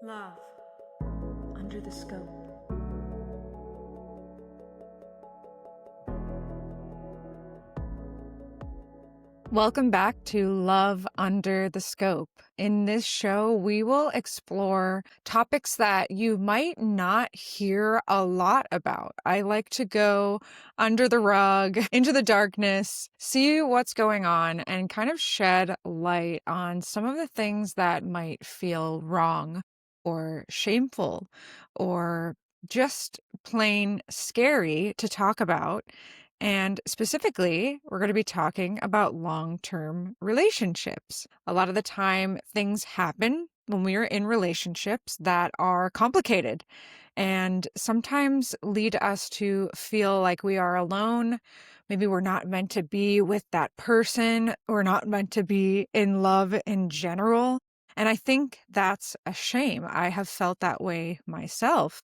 Love under the scope. Welcome back to Love Under the Scope. In this show, we will explore topics that you might not hear a lot about. I like to go under the rug, into the darkness, see what's going on, and kind of shed light on some of the things that might feel wrong or shameful or just plain scary to talk about. And specifically, we're going to be talking about long-term relationships. A lot of the time, things happen when we are in relationships that are complicated and sometimes lead us to feel like we are alone. Maybe we're not meant to be with that person. We're not meant to be in love in general. And I think that's a shame. I have felt that way myself.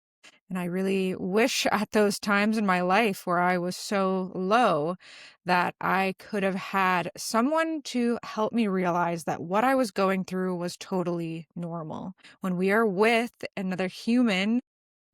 And I really wish at those times in my life where I was so low that I could have had someone to help me realize that what I was going through was totally normal. When we are with another human,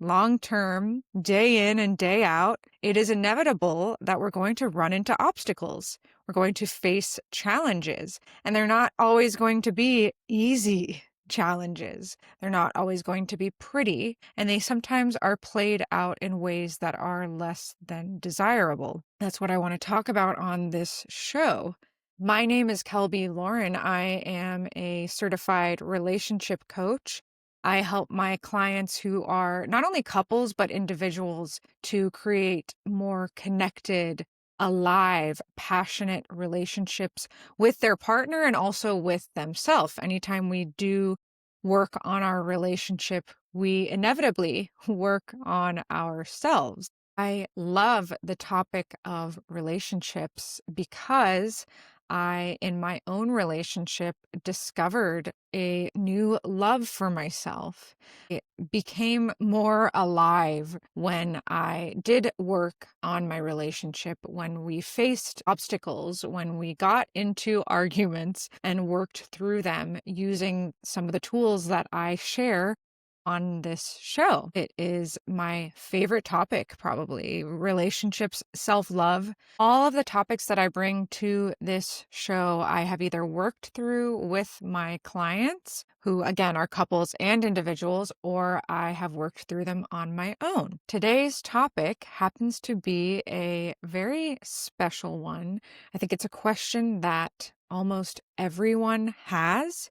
long term, day in and day out, it is inevitable that we're going to run into obstacles. We're going to face challenges, and they're not always going to be easy challenges. They're not always going to be pretty, and they sometimes are played out in ways that are less than desirable. That's what I want to talk about on this show. My name is Kelby Lauren. I am a certified relationship coach. I help my clients who are not only couples, but individuals to create more connected, alive, passionate relationships with their partner and also with themselves. Anytime we do work on our relationship, we inevitably work on ourselves. I love the topic of relationships because I, in my own relationship, discovered a new love for myself. It became more alive when I did work on my relationship, when we faced obstacles, when we got into arguments and worked through them using some of the tools that I share on this show. It is my favorite topic, probably relationships, self-love. All of the topics that I bring to this show, I have either worked through with my clients, who again are couples and individuals, or I have worked through them on my own. Today's topic happens to be a very special one. I think it's a question that almost everyone has,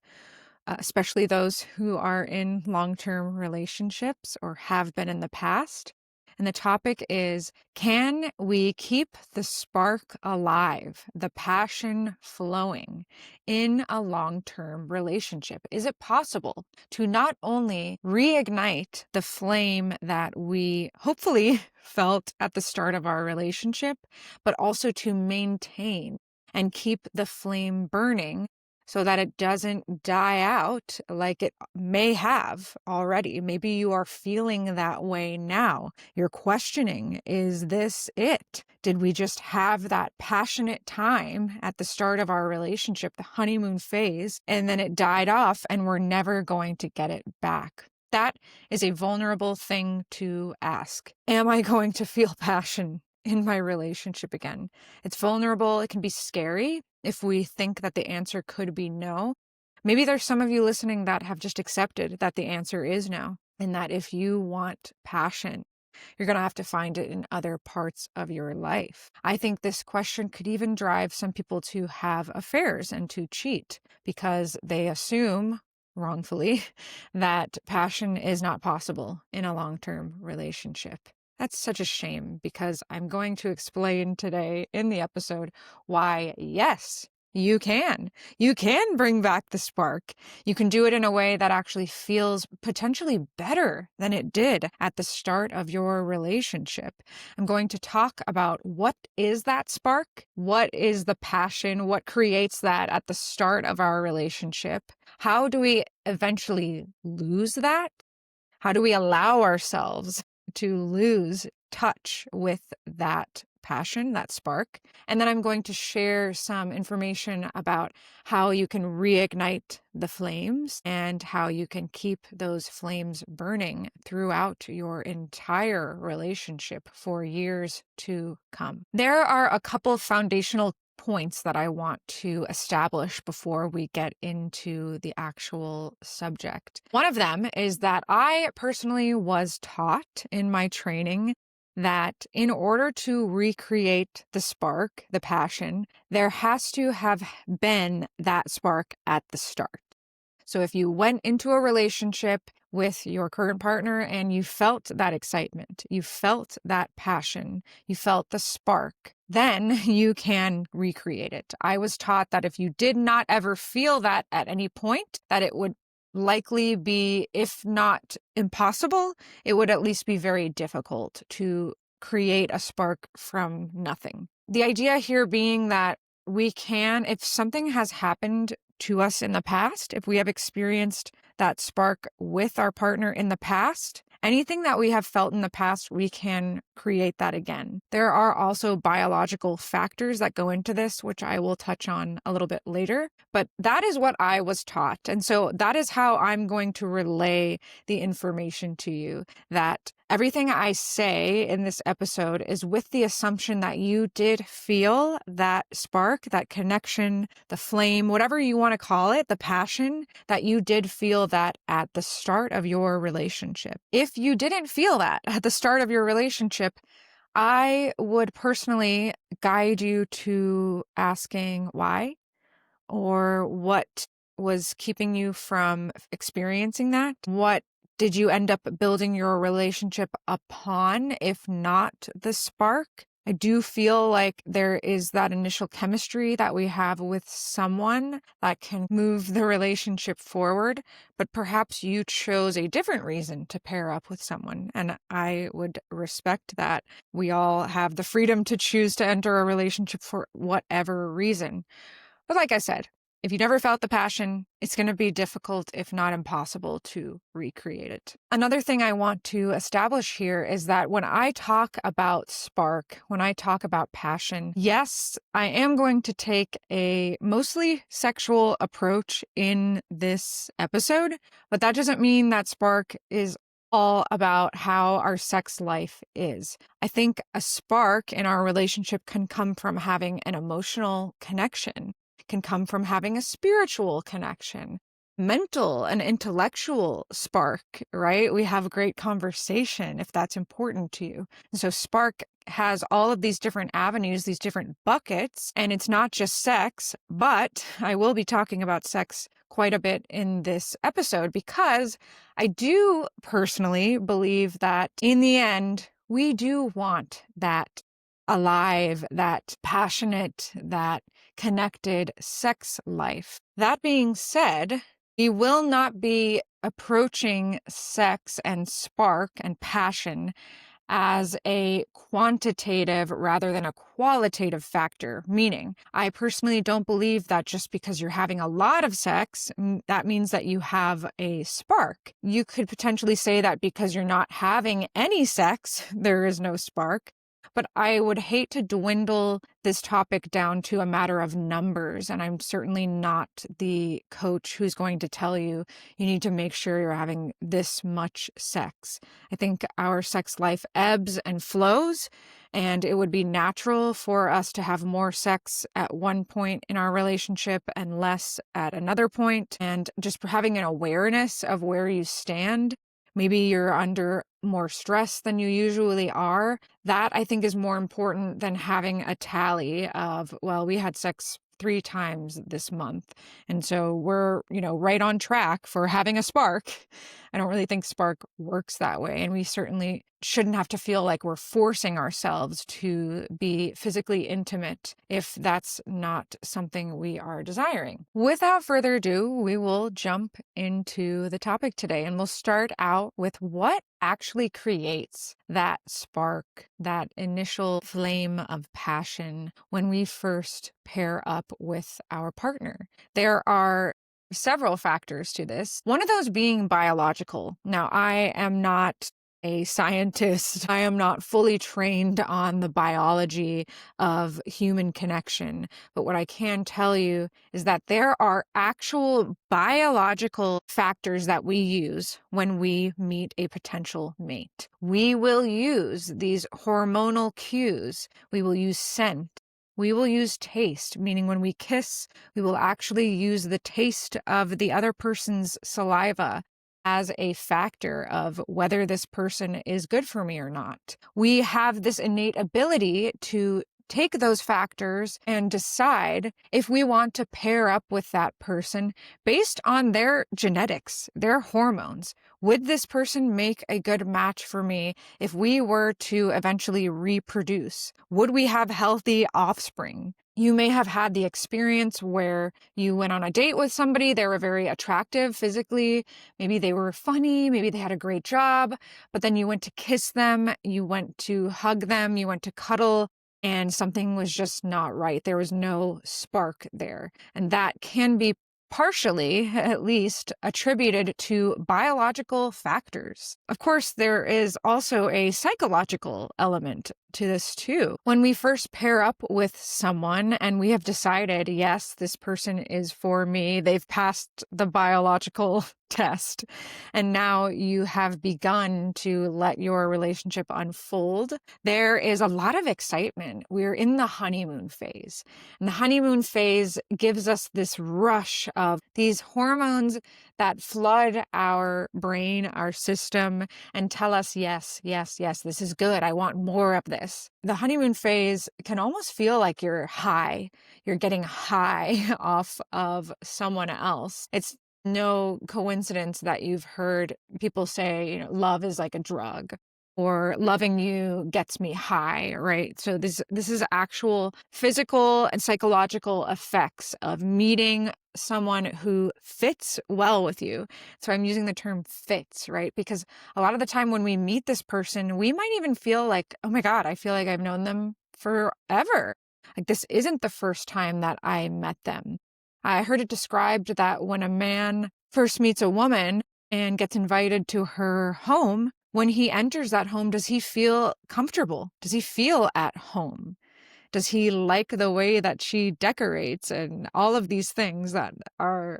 especially those who are in long-term relationships or have been in the past. And the topic is, can we keep the spark alive, the passion flowing in a long-term relationship? Is it possible to not only reignite the flame that we hopefully felt at the start of our relationship, but also to maintain and keep the flame burning so that it doesn't die out like it may have already? Maybe you are feeling that way now. You're questioning, is this it? Did we just have that passionate time at the start of our relationship, the honeymoon phase, and then it died off and we're never going to get it back? That is a vulnerable thing to ask. Am I going to feel passion in my relationship again? It's vulnerable. It can be scary if we think that the answer could be no. Maybe there's some of you listening that have just accepted that the answer is no, and that if you want passion, you're going to have to find it in other parts of your life. I think this question could even drive some people to have affairs and to cheat because they assume, wrongfully, that passion is not possible in a long-term relationship. That's such a shame, because I'm going to explain today in the episode why, yes, you can. You can bring back the spark. You can do it in a way that actually feels potentially better than it did at the start of your relationship. I'm going to talk about what is that spark? What is the passion? What creates that at the start of our relationship? How do we eventually lose that? How do we allow ourselves to lose touch with that passion, that spark. And then I'm going to share some information about how you can reignite the flames and how you can keep those flames burning throughout your entire relationship for years to come. There are a couple foundational points that I want to establish before we get into the actual subject. One of them is that I personally was taught in my training that in order to recreate the spark, the passion, there has to have been that spark at the start. So if you went into a relationship with your current partner and you felt that excitement, you felt that passion, you felt the spark, then you can recreate it. I was taught that if you did not ever feel that at any point, that it would likely be, if not impossible, it would at least be very difficult to create a spark from nothing. The idea here being that we can, if something has happened to us in the past, if we have experienced that spark with our partner in the past, anything that we have felt in the past, we can create that again. There are also biological factors that go into this, which I will touch on a little bit later, but that is what I was taught. And so that is how I'm going to relay the information to you, that everything I say in this episode is with the assumption that you did feel that spark, that connection, the flame, whatever you want to call it, the passion, that you did feel that at the start of your relationship. If you didn't feel that at the start of your relationship, I would personally guide you to asking why or what was keeping you from experiencing that. What did you end up building your relationship upon, if not the spark? I do feel like there is that initial chemistry that we have with someone that can move the relationship forward, but perhaps you chose a different reason to pair up with someone. And I would respect that. We all have the freedom to choose to enter a relationship for whatever reason. But like I said, if you never felt the passion, it's going to be difficult, if not impossible, to recreate it. Another thing I want to establish here is that when I talk about spark, when I talk about passion, yes, I am going to take a mostly sexual approach in this episode, but that doesn't mean that spark is all about how our sex life is. I think a spark in our relationship can come from having an emotional connection, can come from having a spiritual connection, mental and intellectual spark, right? We have a great conversation if that's important to you. And so spark has all of these different avenues, these different buckets, and it's not just sex, but I will be talking about sex quite a bit in this episode because I do personally believe that in the end, we do want that alive, that passionate, that connected sex life. That being said, we will not be approaching sex and spark and passion as a quantitative rather than a qualitative factor, meaning I personally don't believe that just because you're having a lot of sex, that means that you have a spark. You could potentially say that because you're not having any sex, there is no spark. But I would hate to dwindle this topic down to a matter of numbers. And I'm certainly not the coach who's going to tell you, you need to make sure you're having this much sex. I think our sex life ebbs and flows, and it would be natural for us to have more sex at one point in our relationship and less at another point. And just having an awareness of where you stand. Maybe you're under more stress than you usually are. That I think is more important than having a tally of, well, we had sex 3 times this month. And so we're, right on track for having a spark. I don't really think spark works that way. And we certainly shouldn't have to feel like we're forcing ourselves to be physically intimate if that's not something we are desiring. Without further ado, we will jump into the topic today, and we'll start out with what actually creates that spark, that initial flame of passion when we first pair up with our partner. There are several factors to this. One of those being biological. Now, I am not a scientist. I am not fully trained on the biology of human connection. But what I can tell you is that there are actual biological factors that we use when we meet a potential mate. We will use these hormonal cues. We will use scent. We will use taste, meaning when we kiss, we will actually use the taste of the other person's saliva as a factor of whether this person is good for me or not. We have this innate ability to take those factors and decide if we want to pair up with that person based on their genetics, their hormones. Would this person make a good match for me if we were to eventually reproduce? Would we have healthy offspring? You may have had the experience where you went on a date with somebody, they were very attractive physically, maybe they were funny, maybe they had a great job, but then you went to kiss them, you went to hug them, you went to cuddle, and something was just not right. There was no spark there. And that can be partially, at least, attributed to biological factors. Of course, there is also a psychological element to this too. When we first pair up with someone and we have decided, yes, this person is for me, they've passed the biological test, and now you have begun to let your relationship unfold, there is a lot of excitement. We're in the honeymoon phase. And the honeymoon phase gives us this rush of these hormones that flood our brain, our system, and tell us, yes, yes, yes, this is good. I want more of this. The honeymoon phase can almost feel like you're high. You're getting high off of someone else. It's no coincidence that you've heard people say, love is like a drug, or loving you gets me high, right? So this is actual physical and psychological effects of meeting someone who fits well with you. So I'm using the term fits, right? Because a lot of the time when we meet this person, we might even feel like, oh my God, I feel like I've known them forever. Like this isn't the first time that I met them. I heard it described that when a man first meets a woman and gets invited to her home, when he enters that home, does he feel comfortable? Does he feel at home? Does he like the way that she decorates and all of these things that are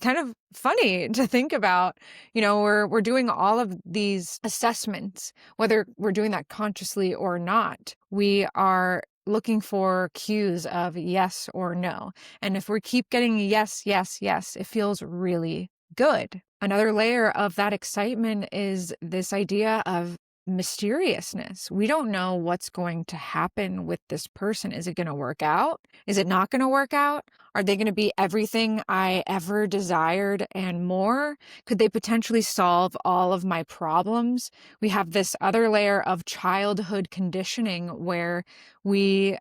kind of funny to think about? We're doing all of these assessments, whether we're doing that consciously or not. We are looking for cues of yes or no. And if we keep getting yes, yes, yes, it feels really good. Another layer of that excitement is this idea of mysteriousness. We don't know what's going to happen with this person. Is it going to work out? Is it not going to work out? Are they going to be everything I ever desired and more? Could they potentially solve all of my problems? We have this other layer of childhood conditioning where we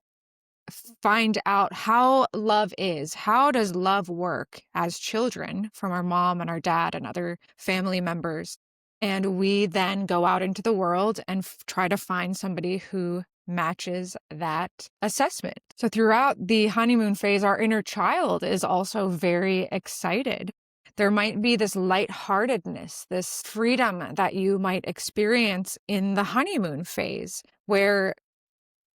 find out how love is. How does love work as children from our mom and our dad and other family members? And we then go out into the world and try to find somebody who matches that assessment. So throughout the honeymoon phase, our inner child is also very excited. There might be this lightheartedness, this freedom that you might experience in the honeymoon phase, where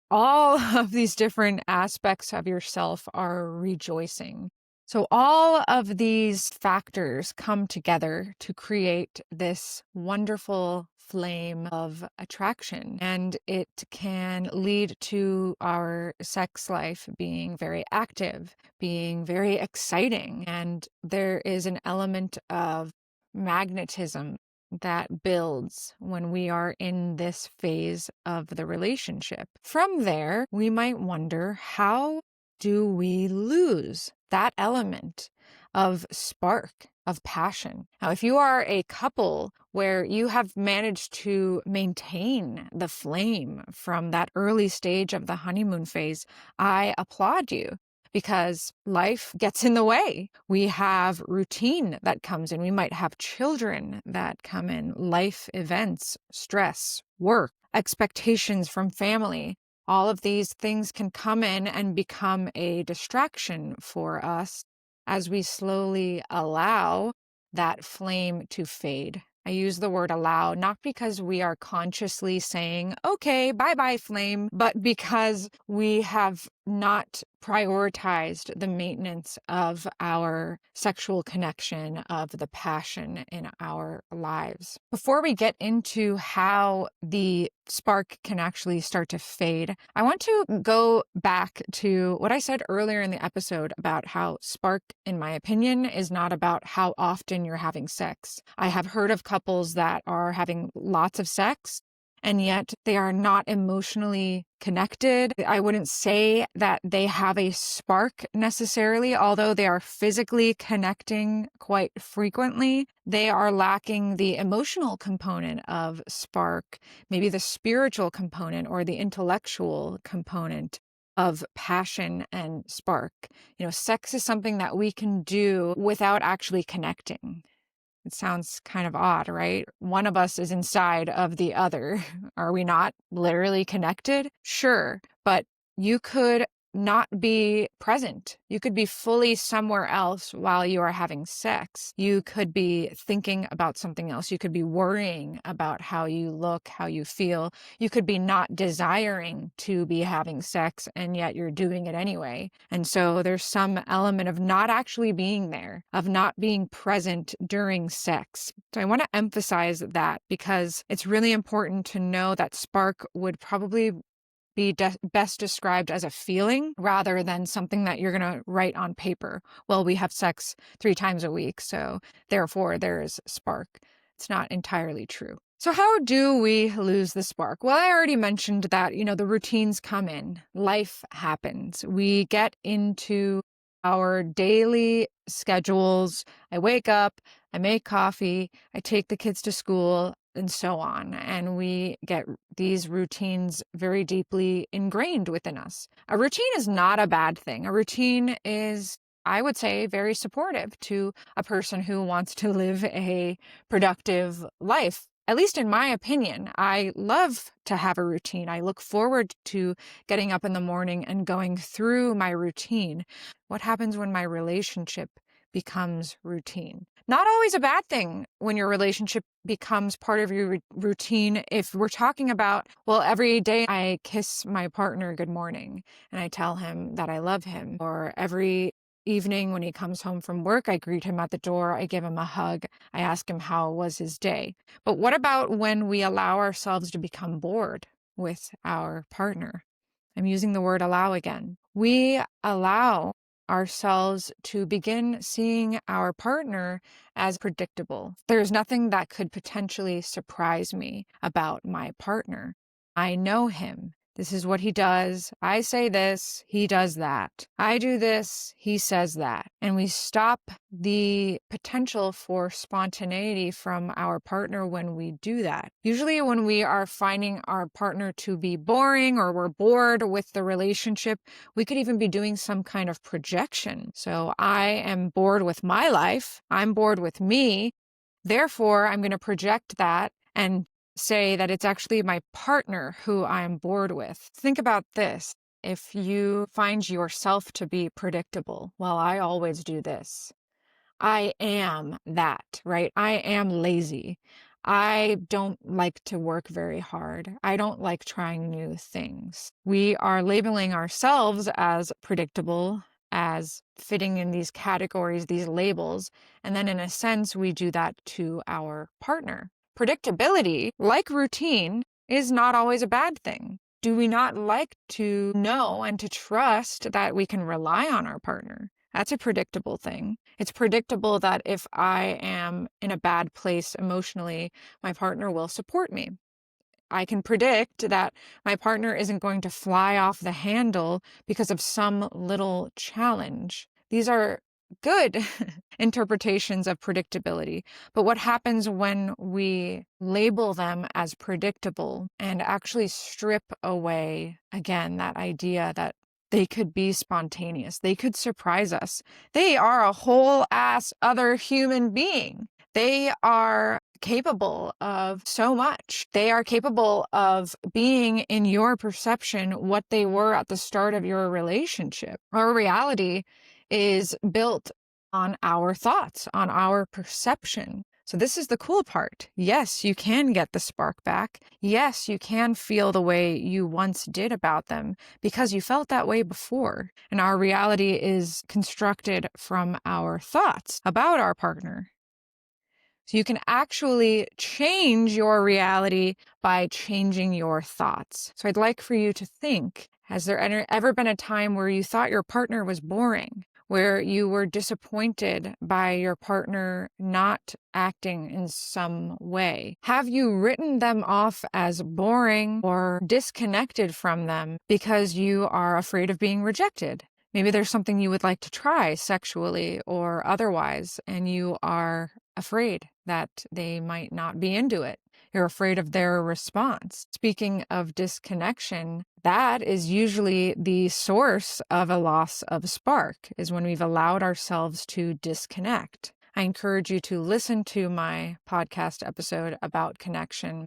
all of these different aspects of yourself are rejoicing. So all of these factors come together to create this wonderful flame of attraction, and it can lead to our sex life being very active, being very exciting, and there is an element of magnetism that builds when we are in this phase of the relationship. From there, we might wonder, how do we lose that element of spark, of passion? Now, if you are a couple where you have managed to maintain the flame from that early stage of the honeymoon phase, I applaud you. Because life gets in the way. We have routine that comes in. We might have children that come in, life events, stress, work, expectations from family. All of these things can come in and become a distraction for us as we slowly allow that flame to fade. I use the word allow, not because we are consciously saying, okay, bye-bye flame, but because we have not prioritized the maintenance of our sexual connection, of the passion in our lives. Before we get into how the spark can actually start to fade, I want to go back to what I said earlier in the episode about how spark, in my opinion, is not about how often you're having sex. I have heard of couples that are having lots of sex, and yet they are not emotionally connected. I wouldn't say that they have a spark necessarily, although they are physically connecting quite frequently. They are lacking the emotional component of spark, maybe the spiritual component or the intellectual component of passion and spark. Sex is something that we can do without actually connecting. It sounds kind of odd, right? One of us is inside of the other. Are we not literally connected? Sure, but you could not be present. You could be fully somewhere else while you are having sex. You could be thinking about something else. You could be worrying about how you look, how you feel. You could be not desiring to be having sex, and yet you're doing it anyway. And so there's some element of not actually being there, of not being present during sex. So I want to emphasize that because it's really important to know that spark would probably be best described as a feeling rather than something that you're going to write on paper. Well, we have sex 3 times a week, so therefore there is spark. It's not entirely true. So how do we lose the spark? Well, I already mentioned that, the routines come in, life happens. We get into our daily schedules. I wake up, I make coffee, I take the kids to school, and so on. And we get these routines very deeply ingrained within us. A routine is not a bad thing. A routine is, I would say, very supportive to a person who wants to live a productive life. At least in my opinion, I love to have a routine. I look forward to getting up in the morning and going through my routine. What happens when my relationship becomes routine? Not always a bad thing when your relationship becomes part of your routine. If we're talking about, well, every day I kiss my partner good morning and I tell him that I love him, or every evening when he comes home from work, I greet him at the door, I give him a hug, I ask him how was his day. But what about when we allow ourselves to become bored with our partner? I'm using the word allow again. We allow ourselves to begin seeing our partner as predictable. There's nothing that could potentially surprise me about my partner. I know him. This is what he does. I say this, he does that. I do this, he says that. And we stop the potential for spontaneity from our partner when we do that. Usually when we are finding our partner to be boring or we're bored with the relationship, we could even be doing some kind of projection. So I am bored with my life. I'm bored with me. Therefore, I'm going to project that and say that it's actually my partner who I'm bored with. Think about this. If you find yourself to be predictable, well, I always do this. I am that, right? I am lazy. I don't like to work very hard. I don't like trying new things. We are labeling ourselves as predictable, as fitting in these categories, these labels. And then in a sense, we do that to our partner. Predictability, like routine, is not always a bad thing. Do we not like to know and to trust that we can rely on our partner? That's a predictable thing. It's predictable that if I am in a bad place emotionally, my partner will support me. I can predict that my partner isn't going to fly off the handle because of some little challenge. These are good interpretations of predictability. But what happens when we label them as predictable and actually strip away, again, that idea that they could be spontaneous, they could surprise us. They are a whole ass other human being. They are capable of so much. They are capable of being, in your perception, what they were at the start of your relationship. Our reality is built on our thoughts, on our perception. So this is the cool part. Yes, you can get the spark back. Yes, you can feel the way you once did about them because you felt that way before. And our reality is constructed from our thoughts about our partner. So you can actually change your reality by changing your thoughts. So I'd like for you to think, has there ever been a time where you thought your partner was boring, where you were disappointed by your partner not acting in some way? Have you written them off as boring or disconnected from them because you are afraid of being rejected? Maybe there's something you would like to try sexually or otherwise, and you are afraid that they might not be into it. You're afraid of their response. Speaking of disconnection, that is usually the source of a loss of spark, is when we've allowed ourselves to disconnect. I encourage you to listen to my podcast episode about connection.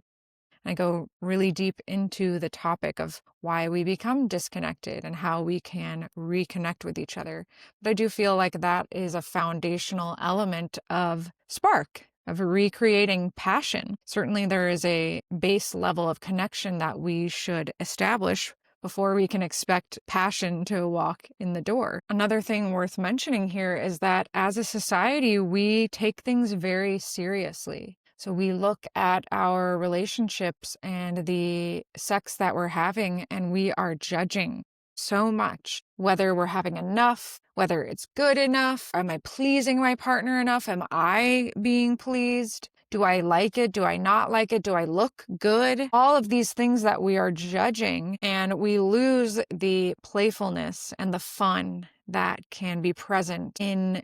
I go really deep into the topic of why we become disconnected and how we can reconnect with each other. But I do feel like that is a foundational element of spark, of recreating passion. Certainly, there is a base level of connection that we should establish before we can expect passion to walk in the door. Another thing worth mentioning here is that as a society, we take things very seriously. So we look at our relationships and the sex that we're having, and we are judging so much, whether we're having enough, whether it's good enough. Am I pleasing my partner enough? Am I being pleased? Do I like it? Do I not like it? Do I look good? All of these things that we are judging, and we lose the playfulness and the fun that can be present in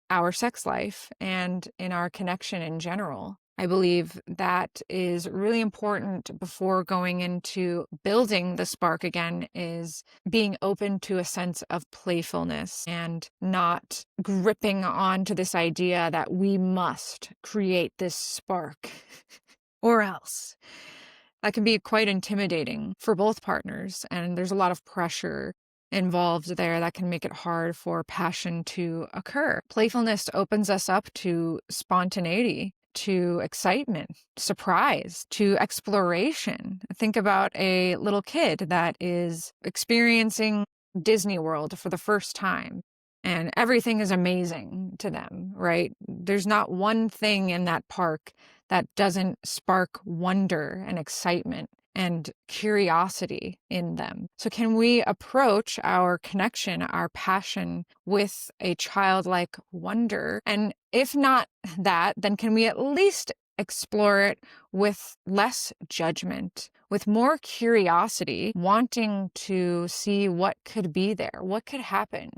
our sex life and in our connection in general. I believe that is really important before going into building the spark again, is being open to a sense of playfulness and not gripping onto this idea that we must create this spark or else. That can be quite intimidating for both partners, and there's a lot of pressure involved there that can make it hard for passion to occur. Playfulness opens us up to spontaneity, to excitement, surprise, to exploration. Think about a little kid that is experiencing Disney World for the first time, and everything is amazing to them, right? There's not one thing in that park that doesn't spark wonder and excitement and curiosity in them. So can we approach our connection, our passion, with a childlike wonder? And if not that, then can we at least explore it with less judgment, with more curiosity, wanting to see what could be there, what could happen?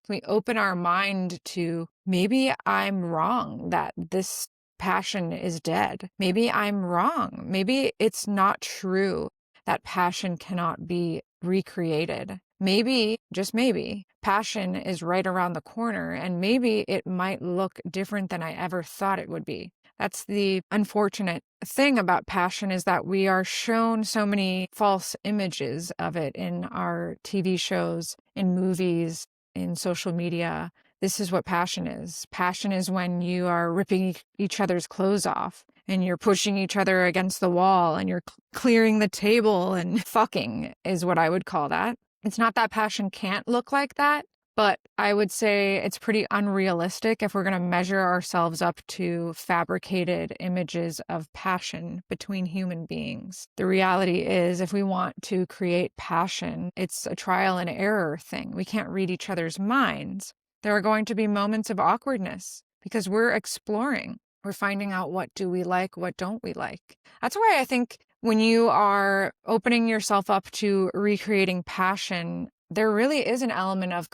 Can we open our mind to, maybe I'm wrong that this passion is dead. Maybe I'm wrong. Maybe it's not true that passion cannot be recreated. Maybe, just maybe, passion is right around the corner, and maybe it might look different than I ever thought it would be. That's the unfortunate thing about passion, is that we are shown so many false images of it in our TV shows, in movies, in social media. This is what passion is. Passion is when you are ripping each other's clothes off and you're pushing each other against the wall and you're clearing the table and fucking is what I would call that. It's not that passion can't look like that, but I would say it's pretty unrealistic if we're going to measure ourselves up to fabricated images of passion between human beings. The reality is, if we want to create passion, it's a trial and error thing. We can't read each other's minds. There are going to be moments of awkwardness because we're exploring. We're finding out, what do we like, what don't we like. That's why I think when you are opening yourself up to recreating passion, there really is an element of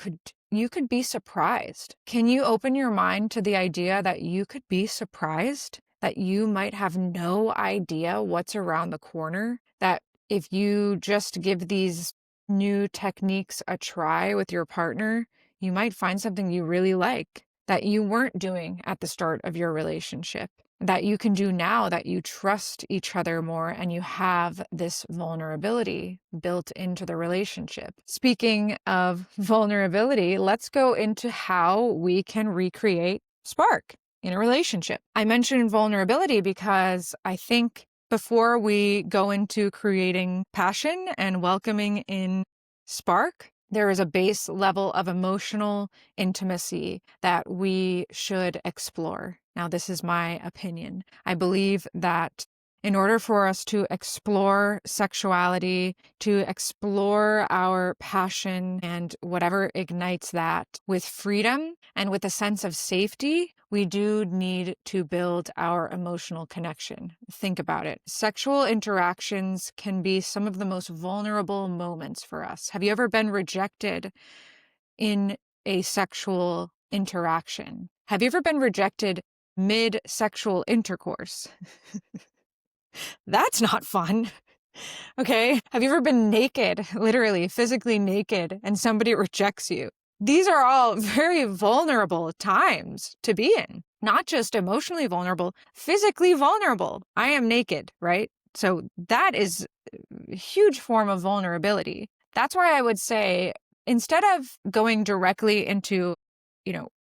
you could be surprised. Can you open your mind to the idea that you could be surprised? That you might have no idea what's around the corner? That if you just give these new techniques a try with your partner, you might find something you really like that you weren't doing at the start of your relationship, that you can do now that you trust each other more and you have this vulnerability built into the relationship. Speaking of vulnerability, let's go into how we can recreate spark. in a relationship. I mentioned vulnerability because I think before we go into creating passion and welcoming in spark, there is a base level of emotional intimacy that we should explore. Now, this is my opinion. I believe that in order for us to explore sexuality, to explore our passion and whatever ignites that with freedom and with a sense of safety, we do need to build our emotional connection. Think about it. Sexual interactions can be some of the most vulnerable moments for us. Have you ever been rejected in a sexual interaction? Have you ever been rejected mid-sexual intercourse? That's not fun. Okay. Have you ever been naked, literally physically naked, and somebody rejects you? These are all very vulnerable times to be in, not just emotionally vulnerable, physically vulnerable. I am naked, right? So that is a huge form of vulnerability. That's why I would say, instead of going directly into,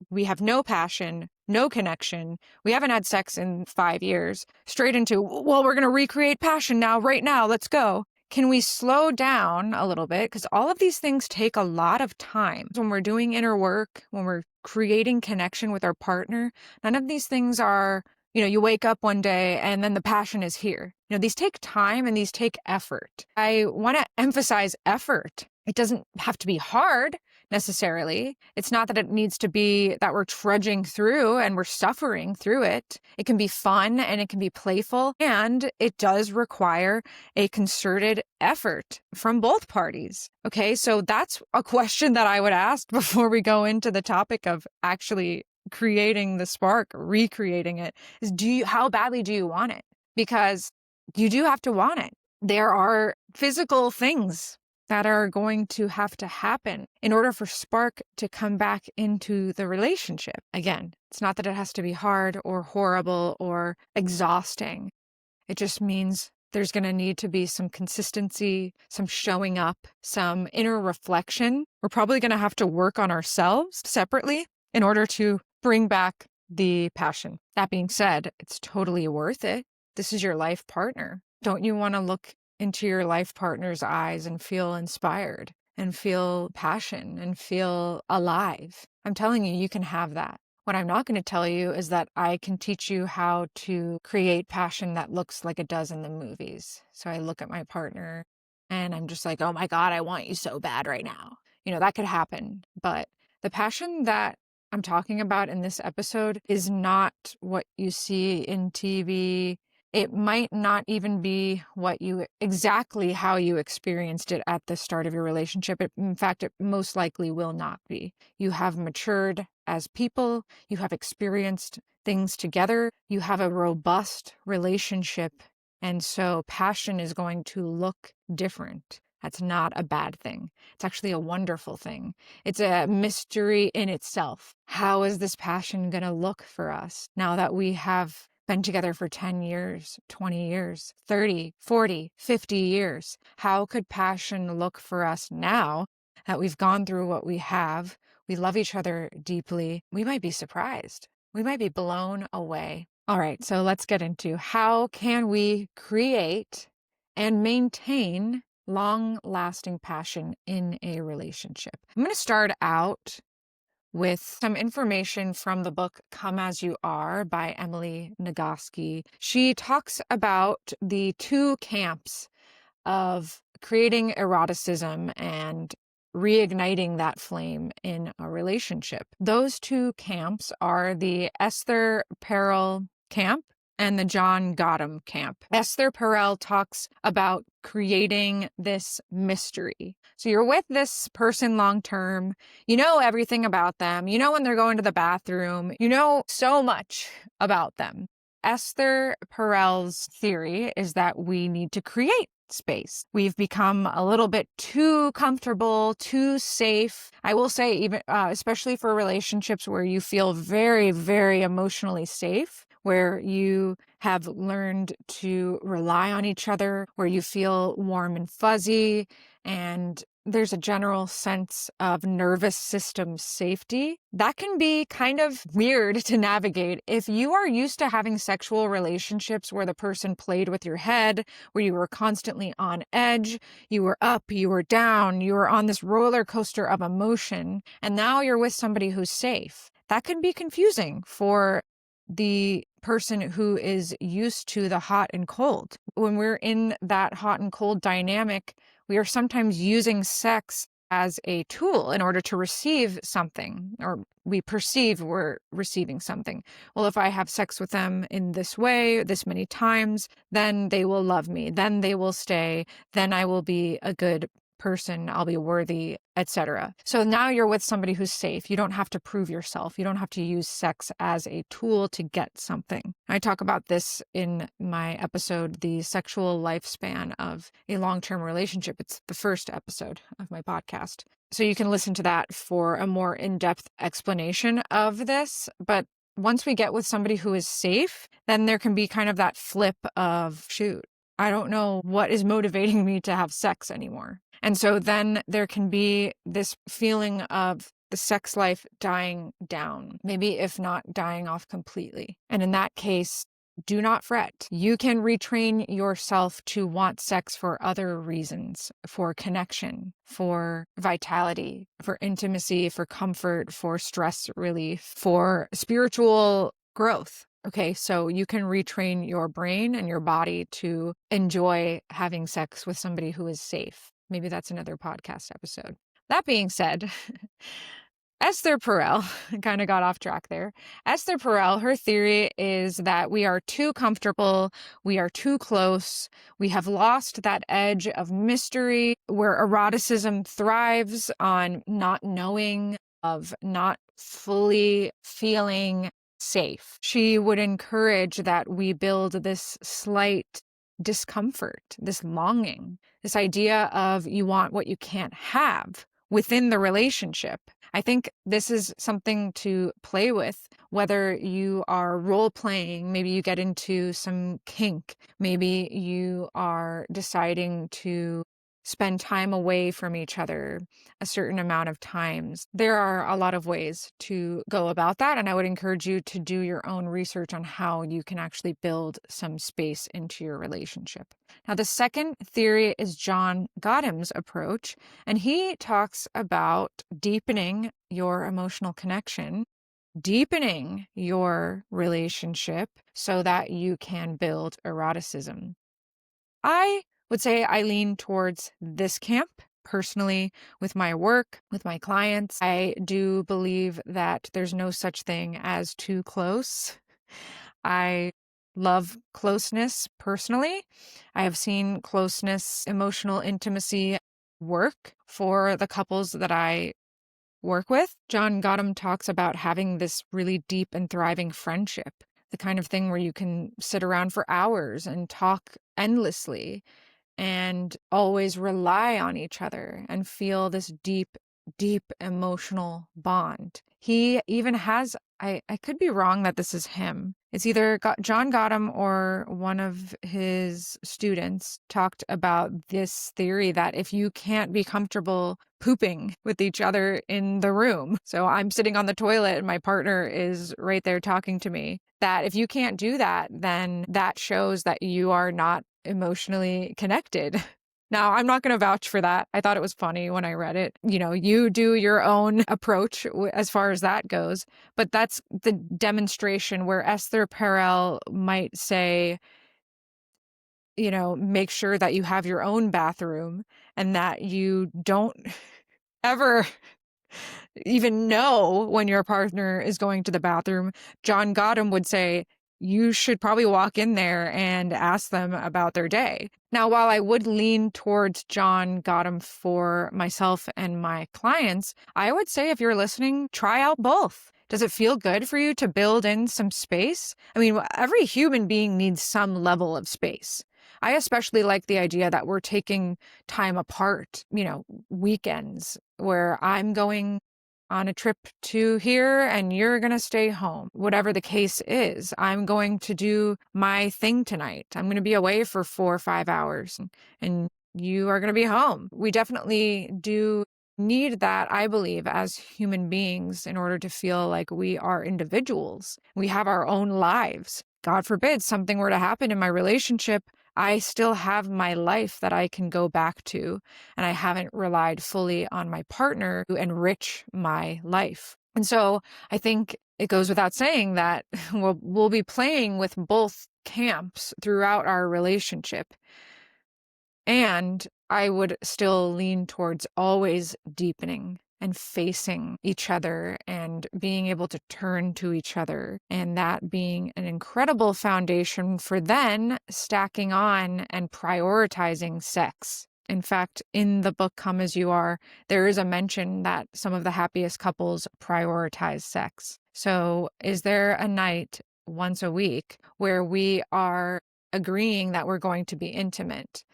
we have no passion, no connection, we haven't had sex in 5 years, straight into, well, we're going to recreate passion now, right now, let's go. Can we slow down a little bit? Because all of these things take a lot of time. When we're doing inner work, when we're creating connection with our partner, none of these things are, you wake up one day and then the passion is here. These take time and these take effort. I want to emphasize effort. It doesn't have to be hard necessarily. It's not that it needs to be that we're trudging through and we're suffering through it. It can be fun and it can be playful, and it does require a concerted effort from both parties. Okay, so that's a question that I would ask before we go into the topic of actually creating the spark, recreating it, is how badly do you want it? Because you do have to want it. There are physical things that are going to have to happen in order for spark to come back into the relationship. Again, it's not that it has to be hard or horrible or exhausting. It just means there's going to need to be some consistency, some showing up, some inner reflection. We're probably going to have to work on ourselves separately in order to bring back the passion. That being said, it's totally worth it. This is your life partner. Don't you want to look into your life partner's eyes and feel inspired and feel passion and feel alive? I'm telling you, you can have that. What I'm not going to tell you is that I can teach you how to create passion that looks like it does in the movies. So I look at my partner and I'm just like, oh my God, I want you so bad right now. That could happen. But the passion that I'm talking about in this episode is not what you see in TV. It might not even be exactly how you experienced it at the start of your relationship. In fact, it most likely will not be. You have matured as people. You have experienced things together. You have a robust relationship. And so passion is going to look different. That's not a bad thing. It's actually a wonderful thing. It's a mystery in itself. How is this passion going to look for us now that we have been together for 10 years, 20 years, 30, 40, 50 years? How could passion look for us now that we've gone through what we have? We love each other deeply. We might be surprised. We might be blown away. All right, so let's get into how can we create and maintain long-lasting passion in a relationship. I'm going to start out with some information from the book Come As You Are by Emily Nagoski. She talks about the two camps of creating eroticism and reigniting that flame in a relationship. Those two camps are the Esther Perel camp and the John Gottman camp. Esther Perel talks about creating this mystery. So you're with this person long term, you know everything about them, you know when they're going to the bathroom, you know so much about them. Esther Perel's theory is that we need to create space. We've become a little bit too comfortable, too safe. I will say, even especially for relationships where you feel very, very emotionally safe, where you have learned to rely on each other, where you feel warm and fuzzy, and there's a general sense of nervous system safety. That can be kind of weird to navigate. If you are used to having sexual relationships where the person played with your head, where you were constantly on edge, you were up, you were down, you were on this roller coaster of emotion, and now you're with somebody who's safe, that can be confusing for the person who is used to the hot and cold. When we're in that hot and cold dynamic, we are sometimes using sex as a tool in order to receive something, or we perceive we're receiving something. Well, if I have sex with them in this way, this many times, then they will love me, then they will stay, then I will be a good person, I'll be worthy, etc. So now you're with somebody who's safe. You don't have to prove yourself. You don't have to use sex as a tool to get something. I talk about this in my episode, The Sexual Lifespan of a Long-Term Relationship. It's the first episode of my podcast. So you can listen to that for a more in-depth explanation of this. But once we get with somebody who is safe, then there can be kind of that flip of, shoot, I don't know what is motivating me to have sex anymore. And so then there can be this feeling of the sex life dying down, maybe if not dying off completely. And in that case, do not fret. You can retrain yourself to want sex for other reasons, for connection, for vitality, for intimacy, for comfort, for stress relief, for spiritual growth. Okay, so you can retrain your brain and your body to enjoy having sex with somebody who is safe. Maybe that's another podcast episode. That being said, Esther Perel kind of got off track there. Esther Perel, her theory is that we are too comfortable, we are too close, we have lost that edge of mystery where eroticism thrives on not knowing, of not fully feeling safe. She would encourage that we build this slight discomfort, this longing, this idea of you want what you can't have within the relationship. I think this is something to play with, whether you are role playing, maybe you get into some kink, maybe you are deciding to spend time away from each other a certain amount of times. There are a lot of ways to go about that, and I would encourage you to do your own research on how you can actually build some space into your relationship. Now, the second theory is John Gottham's approach, and he talks about deepening your emotional connection, deepening your relationship so that you can build eroticism. I would say I lean towards this camp personally with my work, with my clients. I do believe that there's no such thing as too close. I love closeness personally. I have seen closeness, emotional intimacy work for the couples that I work with. John Gottman talks about having this really deep and thriving friendship, the kind of thing where you can sit around for hours and talk endlessly and always rely on each other and feel this deep, deep emotional bond. He even has, I could be wrong that this is him. It's either John Gottman or one of his students talked about this theory that if you can't be comfortable pooping with each other in the room, so I'm sitting on the toilet and my partner is right there talking to me, that if you can't do that, then that shows that you are not emotionally connected. Now, I'm not going to vouch for that. I thought it was funny when I read it. You know, you do your own approach as far as that goes. But that's the demonstration where Esther Perel might say, you know, make sure that you have your own bathroom and that you don't ever even know when your partner is going to the bathroom. John Gottman would say, you should probably walk in there and ask them about their day. Now, while I would lean towards John Gottman for myself and my clients, I would say if you're listening, try out both. Does it feel good for you to build in some space? I mean, every human being needs some level of space. I especially like the idea that we're taking time apart, you know, weekends where I'm going on a trip to here and you're going to stay home. Whatever the case is, I'm going to do my thing tonight. I'm going to be away for 4 or 5 hours and you are going to be home. We definitely do need that, I believe, as human beings in order to feel like we are individuals. We have our own lives. God forbid something were to happen in my relationship, I still have my life that I can go back to, and I haven't relied fully on my partner to enrich my life. And so I think it goes without saying that we'll be playing with both camps throughout our relationship. And I would still lean towards always deepening and facing each other and being able to turn to each other, and that being an incredible foundation for then stacking on and prioritizing sex. In fact, in the book Come As You Are, there is a mention that some of the happiest couples prioritize sex. So is there a night once a week where we are agreeing that we're going to be intimate?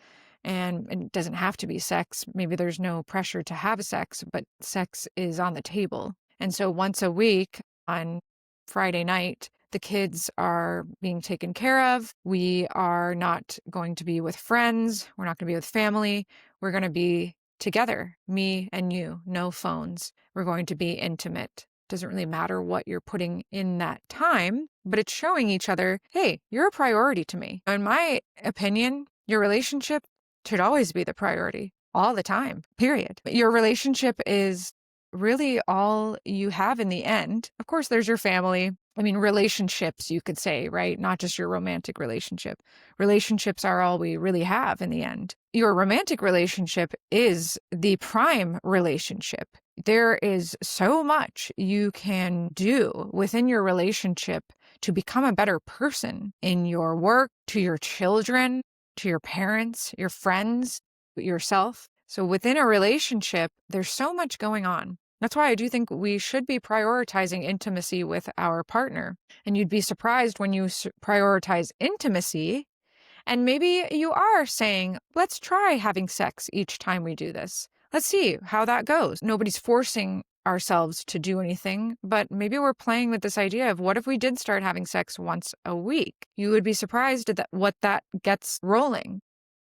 And it doesn't have to be sex. Maybe there's no pressure to have sex, but sex is on the table. And so once a week on Friday night, the kids are being taken care of. We are not going to be with friends. We're not going to be with family. We're going to be together, me and you, no phones. We're going to be intimate. Doesn't really matter what you're putting in that time, but it's showing each other, hey, you're a priority to me. In my opinion, your relationship should always be the priority all the time, period. Your relationship is really all you have in the end. Of course, there's your family. I mean, relationships, you could say, right? Not just your romantic relationship. Relationships are all we really have in the end. Your romantic relationship is the prime relationship. There is so much you can do within your relationship to become a better person in your work, to your children, to your parents, your friends, yourself. So within a relationship, there's so much going on. That's why I do think we should be prioritizing intimacy with our partner. And you'd be surprised when you prioritize intimacy, and maybe you are saying, let's try having sex each time we do this. Let's see how that goes. Nobody's forcing ourselves to do anything, but maybe we're playing with this idea of what if we did start having sex once a week? You would be surprised at what that gets rolling.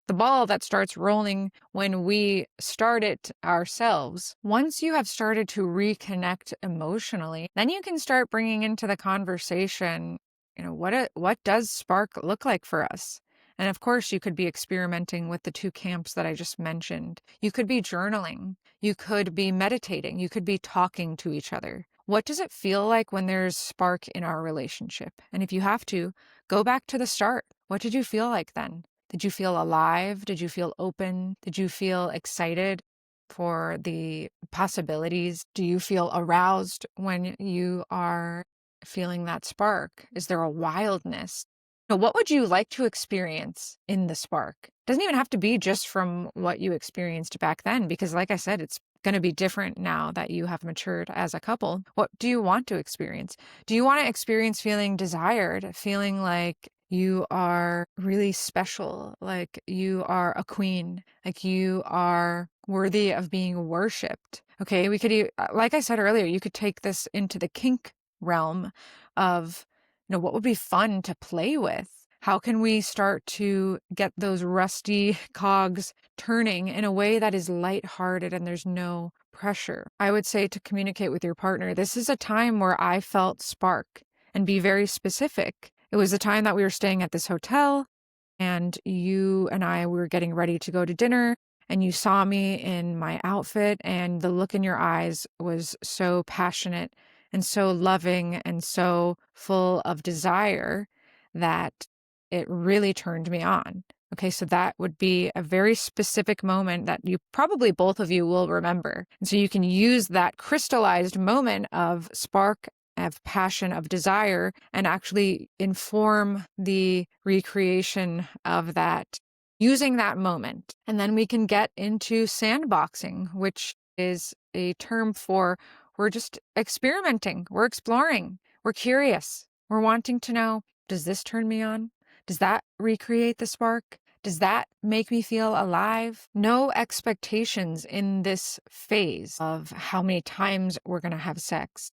The ball that starts rolling when we start it ourselves. Once you have started to reconnect emotionally, then you can start bringing into the conversation, what does spark look like for us? And of course, you could be experimenting with the two camps that I just mentioned. You could be journaling. You could be meditating. You could be talking to each other. What does it feel like when there's spark in our relationship? And if you have to, go back to the start. What did you feel like then? Did you feel alive? Did you feel open? Did you feel excited for the possibilities? Do you feel aroused when you are feeling that spark? Is there a wildness? What would you like to experience in the spark? Doesn't even have to be just from what you experienced back then, because like I said, it's going to be different now that you have matured as a couple. What do you want to experience? Do you want to experience feeling desired, feeling like you are really special, like you are a queen, like you are worthy of being worshipped? Okay, we could, like I said earlier, you could take this into the kink realm of, what would be fun to play with? How can we start to get those rusty cogs turning in a way that is lighthearted and there's no pressure? I would say to communicate with your partner, this is a time where I felt spark, and be very specific. It was the time that we were staying at this hotel, and you and I were getting ready to go to dinner, and you saw me in my outfit, and the look in your eyes was so passionate and so loving and so full of desire that it really turned me on. Okay, so that would be a very specific moment that you probably both of you will remember. And so you can use that crystallized moment of spark, of passion, of desire, and actually inform the recreation of that using that moment. And then we can get into sandboxing, which is a term for we're just experimenting, we're exploring, we're curious, we're wanting to know, does this turn me on? Does that recreate the spark? Does that make me feel alive? No expectations in this phase of how many times we're going to have sex.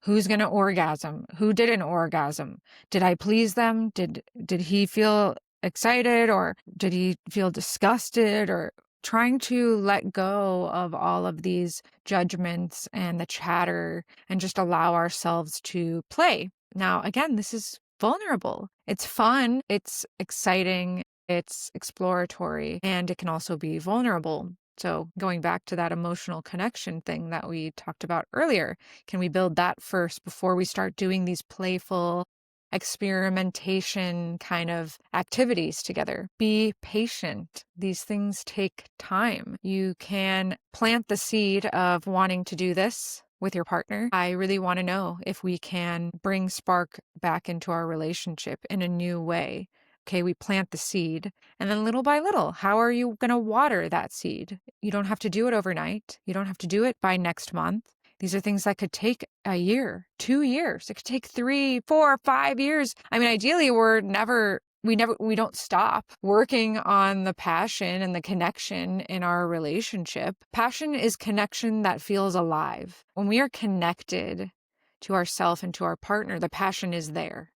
Who's going to orgasm? Who didn't orgasm? Did I please them? Did he feel excited, or did he feel disgusted, or trying to let go of all of these judgments and the chatter and just allow ourselves to play. Now, again, this is vulnerable. It's fun, it's exciting, it's exploratory, and it can also be vulnerable. So, going back to that emotional connection thing that we talked about earlier, can we build that first before we start doing these playful experimentation kind of activities together? Be patient. These things take time. You can plant the seed of wanting to do this with your partner. I really want to know if we can bring spark back into our relationship in a new way. Okay, we plant the seed, and then little by little, how are you going to water that seed? You don't have to do it overnight. You don't have to do it by next month. These are things that could take a year, 2 years. It could take 3, 4, 5 years. I mean, ideally, we don't stop working on the passion and the connection in our relationship. Passion is connection that feels alive. When we are connected to ourself and to our partner, the passion is there.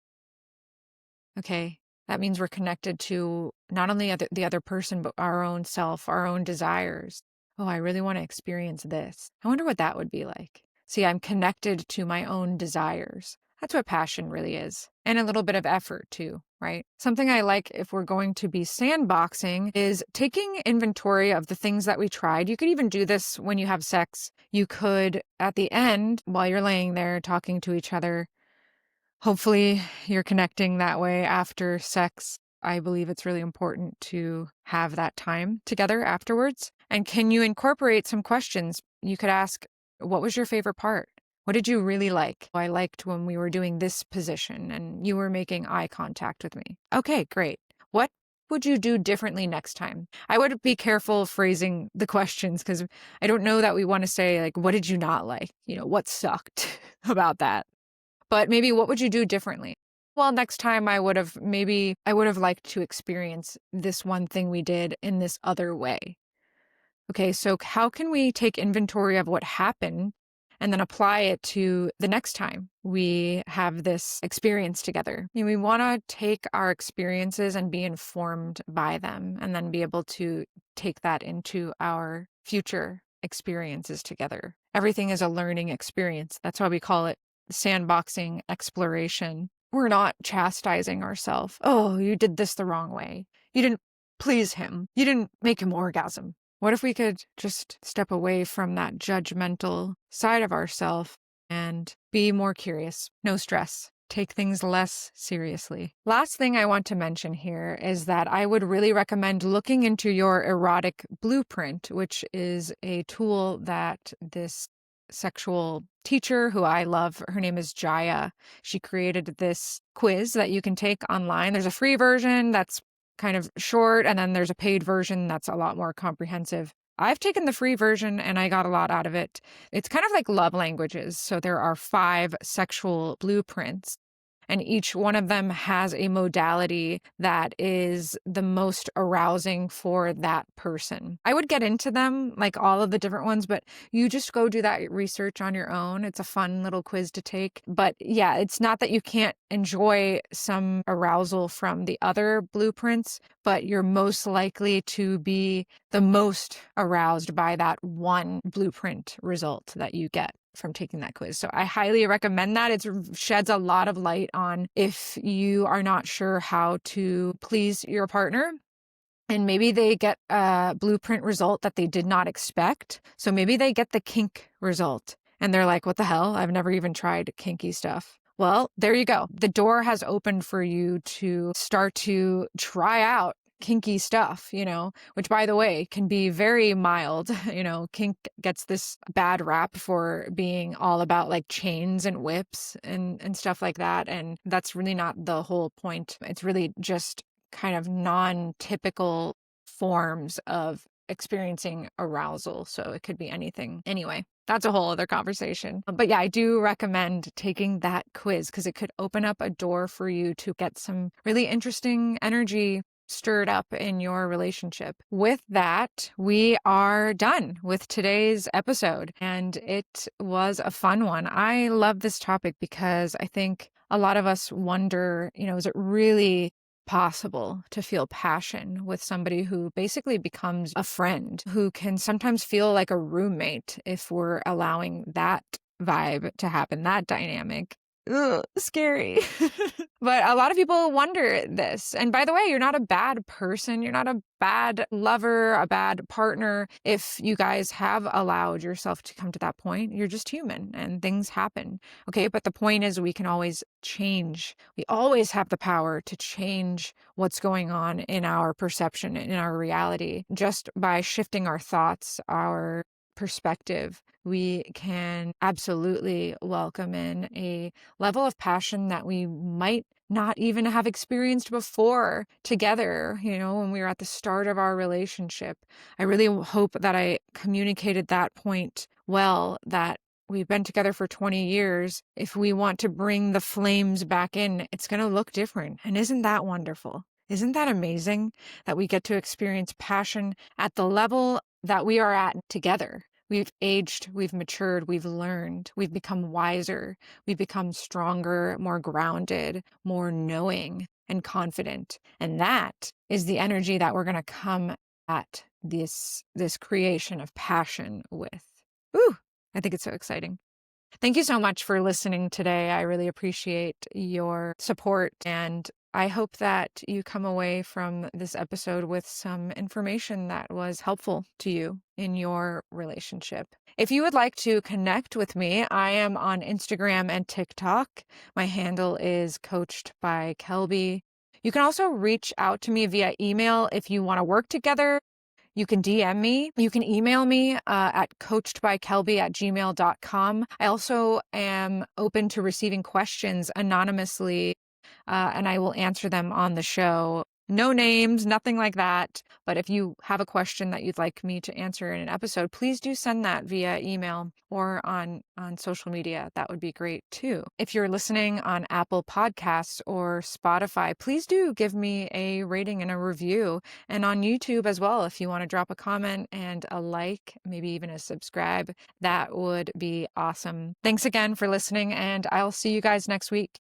Okay. That means we're connected to not only the other person, but our own self, our own desires. Oh, I really want to experience this. I wonder what that would be like. See, I'm connected to my own desires. That's what passion really is. And a little bit of effort too, right? Something I like if we're going to be sandboxing is taking inventory of the things that we tried. You could even do this when you have sex. You could, at the end, while you're laying there talking to each other, hopefully you're connecting that way after sex. I believe it's really important to have that time together afterwards. And can you incorporate some questions? You could ask, what was your favorite part? What did you really like? I liked when we were doing this position and you were making eye contact with me. Okay, great. What would you do differently next time? I would be careful phrasing the questions because I don't know that we want to say, like, what did you not like? What sucked about that? But maybe what would you do differently? Well, next time I would have liked to experience this one thing we did in this other way. Okay, so how can we take inventory of what happened and then apply it to the next time we have this experience together? We want to take our experiences and be informed by them and then be able to take that into our future experiences together. Everything is a learning experience. That's why we call it sandboxing exploration. We're not chastising ourselves. Oh, you did this the wrong way. You didn't please him. You didn't make him orgasm. What if we could just step away from that judgmental side of ourselves and be more curious? No stress. Take things less seriously. Last thing I want to mention here is that I would really recommend looking into your erotic blueprint, which is a tool that this sexual teacher who I love, her name is Jaya. She created this quiz that you can take online. There's a free version that's kind of short, and then there's a paid version that's a lot more comprehensive. I've taken the free version and I got a lot out of it. It's kind of like love languages. So there are 5 sexual blueprints, and each one of them has a modality that is the most arousing for that person. I would get into them, like all of the different ones, but you just go do that research on your own. It's a fun little quiz to take. But yeah, it's not that you can't enjoy some arousal from the other blueprints, but you're most likely to be the most aroused by that one blueprint result that you get from taking that quiz. So I highly recommend that. It sheds a lot of light on if you are not sure how to please your partner. And maybe they get a blueprint result that they did not expect. So maybe they get the kink result and they're like, what the hell? I've never even tried kinky stuff. Well, there you go. The door has opened for you to start to try out kinky stuff, which, by the way, can be very mild. Kink gets this bad rap for being all about like chains and whips and stuff like that. And that's really not the whole point. It's really just kind of non-typical forms of experiencing arousal. So it could be anything. Anyway, that's a whole other conversation. But yeah, I do recommend taking that quiz because it could open up a door for you to get some really interesting energy stirred up in your relationship. With that, we are done with today's episode, and it was a fun one. I love this topic because I think a lot of us wonder, is it really possible to feel passion with somebody who basically becomes a friend, who can sometimes feel like a roommate if we're allowing that vibe to happen, that dynamic. Ugh, scary. But a lot of people wonder this. And by the way, you're not a bad person. You're not a bad lover, a bad partner. If you guys have allowed yourself to come to that point, you're just human and things happen. Okay. But the point is, we can always change. We always have the power to change what's going on in our perception, in our reality, just by shifting our thoughts, our perspective. We can absolutely welcome in a level of passion that we might not even have experienced before together, when we were at the start of our relationship. I really hope that I communicated that point well, that we've been together for 20 years. If we want to bring the flames back in, it's going to look different. And isn't that wonderful? Isn't that amazing that we get to experience passion at the level that we are at together? We've aged, we've matured, we've learned, we've become wiser, we've become stronger, more grounded, more knowing and confident. And that is the energy that we're going to come at this creation of passion with. Ooh, I think it's so exciting. Thank you so much for listening today. I really appreciate your support, and I hope that you come away from this episode with some information that was helpful to you in your relationship. If you would like to connect with me, I am on Instagram and TikTok. My handle is Coached by Kelby. You can also reach out to me via email if you want to work together. You can DM me. You can email me at coachedbykelby@gmail.com. I also am open to receiving questions anonymously, and I will answer them on the show. No names, nothing like that. But if you have a question that you'd like me to answer in an episode, please do send that via email or on social media. That would be great too. If you're listening on Apple Podcasts or Spotify, please do give me a rating and a review. And on YouTube as well, if you want to drop a comment and a like, maybe even a subscribe, that would be awesome. Thanks again for listening, and I'll see you guys next week.